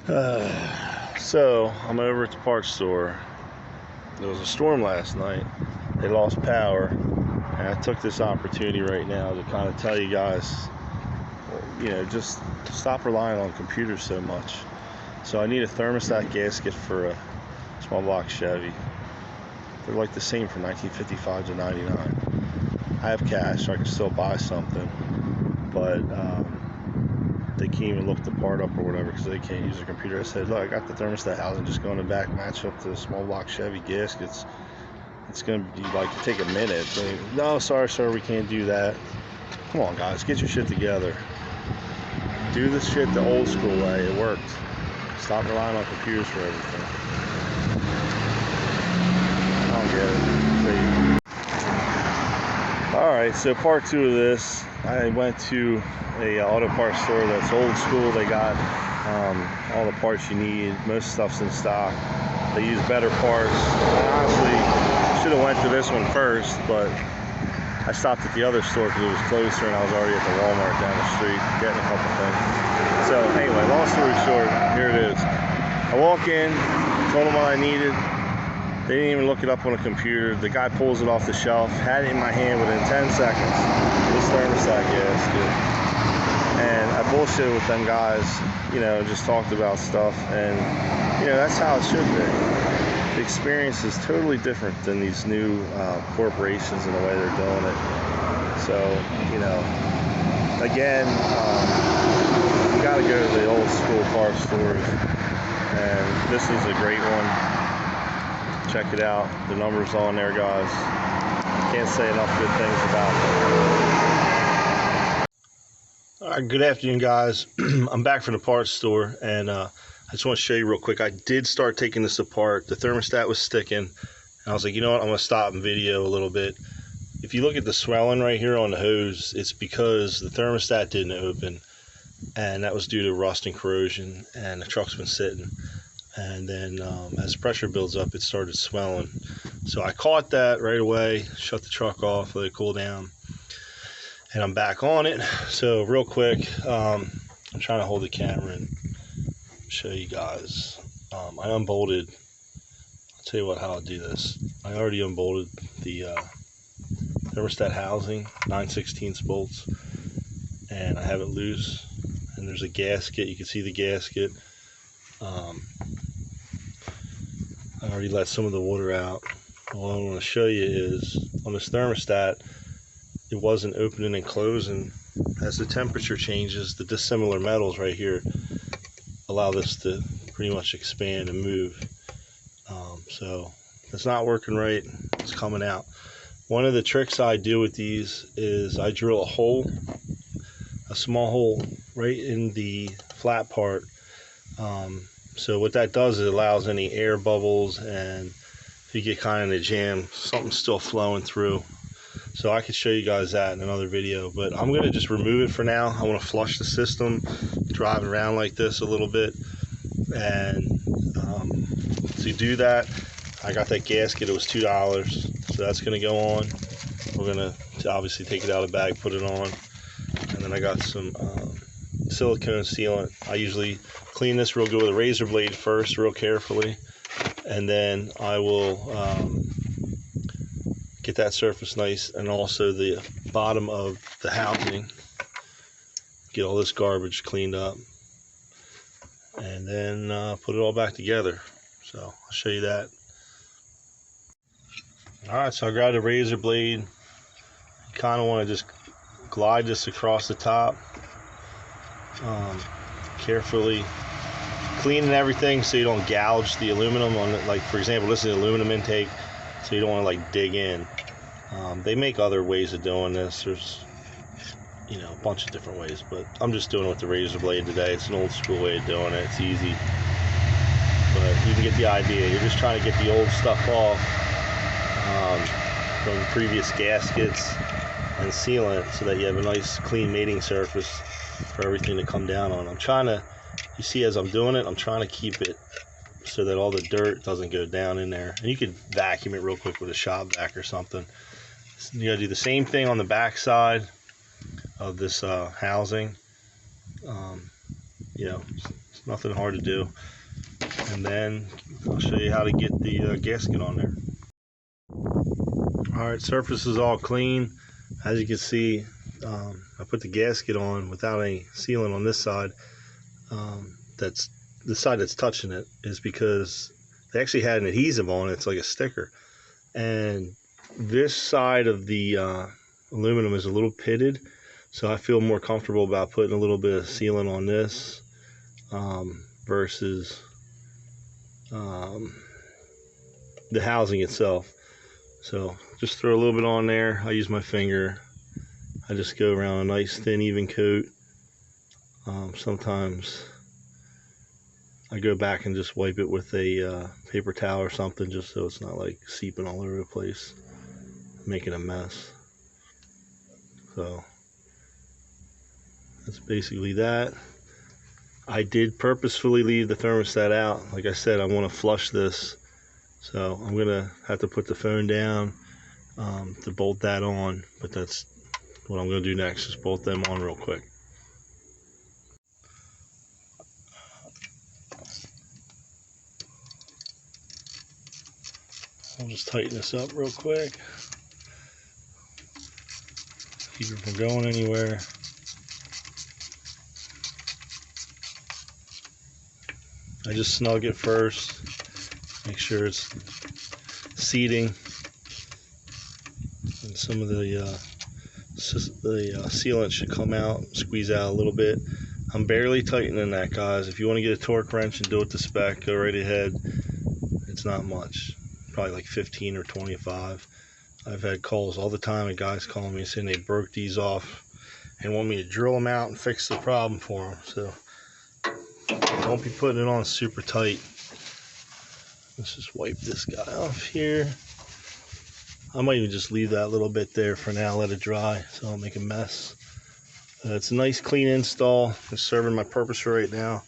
So I'm over at the parts store. There was a storm last night. They lost power, and I took this opportunity right now to kind of tell you guys, just stop relying on computers so much. So I need a thermostat gasket for a small block Chevy. They're like the same from 1955 to 99. I have cash, so I can still buy something, but they can't even look the part up or whatever because they can't use a computer. I said, look, I got the thermostat housing, just go in the back, match up to the small block Chevy gaskets. It's going to be like take a minute. No, sorry, sir, we can't do that. Come on, guys, get your shit together. Do this shit the old school way. It worked. Stop relying on computers for everything. I don't get it. Alright, so part two of this, I went to a auto parts store that's old school. They got all the parts you need. Most stuff's in stock. They use better parts. I honestly should have went to this one first, but I stopped at the other store because it was closer and I was already at the Walmart down the street getting a couple things. So anyway, long story short, here it is. I walk in, told them what I needed. They didn't even look it up on a computer. The guy pulls it off the shelf, had it in my hand within 10 seconds. This thermostat gasket. And I bullshitted with them guys, just talked about stuff. And, that's how it should be. The experience is totally different than these new corporations and the way they're doing it. So, again, you got to go to the old school car stores. And this is a great one. Check it out. The number's on there, guys. Can't say enough good things about it. All right, good afternoon, guys. I'm back from the parts store, and I just want to show you real quick. I did start taking this apart. The thermostat was sticking, and I was like, you know what? I'm going to stop and video a little bit. If you look at the swelling right here on the hose, it's because the thermostat didn't open, and that was due to rust and corrosion, and the truck's been sitting. And then as pressure builds up, it started swelling. So I caught that right away, shut the truck off, let it cool down, and I'm back on it. So real quick, I'm trying to hold the camera and show you guys. I unbolted, I'll tell you what, how I'll do this. I already unbolted the thermostat housing, 9/16 bolts, and I have it loose. And there's a gasket, you can see the gasket. I already let some of the water out. All I want to show you is on this thermostat, it wasn't opening and closing. As the temperature changes, the dissimilar metals right here allow this to pretty much expand and move. So it's not working right. It's coming out. One of the tricks I do with these is I drill a hole, a small hole right in the flat part. So what that does is it allows any air bubbles, and if you get kind of in a jam, something's still flowing through. So I could show you guys that in another video, but I'm going to just remove it for now. I want to flush the system, drive around like this a little bit. And to do that, I got that gasket. It was $2, so that's going to go on. We're going to obviously take it out of the bag, put it on, and then I got some silicone sealant. I usually clean this real good with a razor blade first, real carefully, and then I will get that surface nice, and also the bottom of the housing, get all this garbage cleaned up, and then put it all back together. So I'll show you that. Alright, so I grabbed a razor blade. You kind of want to just glide this across the top, carefully cleaning everything so you don't gouge the aluminum on it. Like, for example, this is the aluminum intake, so you don't want to like dig in. They make other ways of doing this. There's a bunch of different ways, but I'm just doing it with the razor blade today. It's an old school way of doing it. It's easy, but you can get the idea. You're just trying to get the old stuff off from previous gaskets and sealant so that you have a nice clean mating surface for everything to come down on. I'm trying to, you see as I'm doing it, I'm trying to keep it so that all the dirt doesn't go down in there. And you could vacuum it real quick with a shop vac or something. You gotta do the same thing on the back side of this housing. nothing hard to do. And then I'll show you how to get the gasket on there. Alright, surface is all clean. As you can see, I put the gasket on without any sealant on this side. That's the side that's touching it is because they actually had an adhesive on it. It's like a sticker. And this side of the aluminum is a little pitted, so I feel more comfortable about putting a little bit of sealant on this versus the housing itself. So just throw a little bit on there. I use my finger. I just go around a nice thin even coat. Sometimes I go back and just wipe it with a paper towel or something, just so it's not like seeping all over the place, making a mess. So that's basically that. I did purposefully leave the thermostat out. Like I said, I want to flush this, so I'm gonna have to put the phone down to bolt that on, but that's what I'm gonna do next, is bolt them on real quick. I'll just tighten this up real quick, keep it from going anywhere. I just snug it first, make sure it's seating, and some of the sealant should come out, squeeze out a little bit. I'm barely tightening that, guys. If you want to get a torque wrench and do it to spec, go right ahead. It's not much, probably like 15 or 25. I've had calls all the time and guys calling me saying they broke these off and want me to drill them out and fix the problem for them. So don't be putting it on super tight. Let's just wipe this guy off here. I might even just leave that little bit there for now, let it dry so I don't make a mess. It's a nice clean install. It's serving my purpose right now.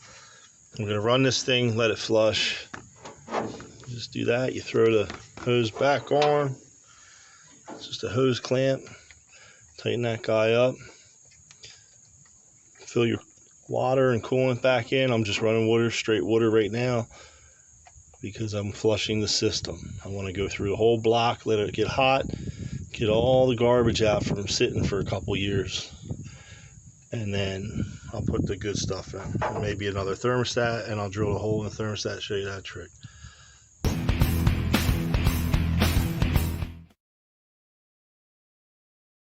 I'm going to run this thing, let it flush. Just do that. You throw the hose back on. It's just a hose clamp. Tighten that guy up. Fill your water and coolant back in. I'm just running water, straight water right now, because I'm flushing the system. I want to go through the whole block, let it get hot, get all the garbage out from sitting for a couple years, and then I'll put the good stuff in. Maybe another thermostat, and I'll drill a hole in the thermostat, show you that trick.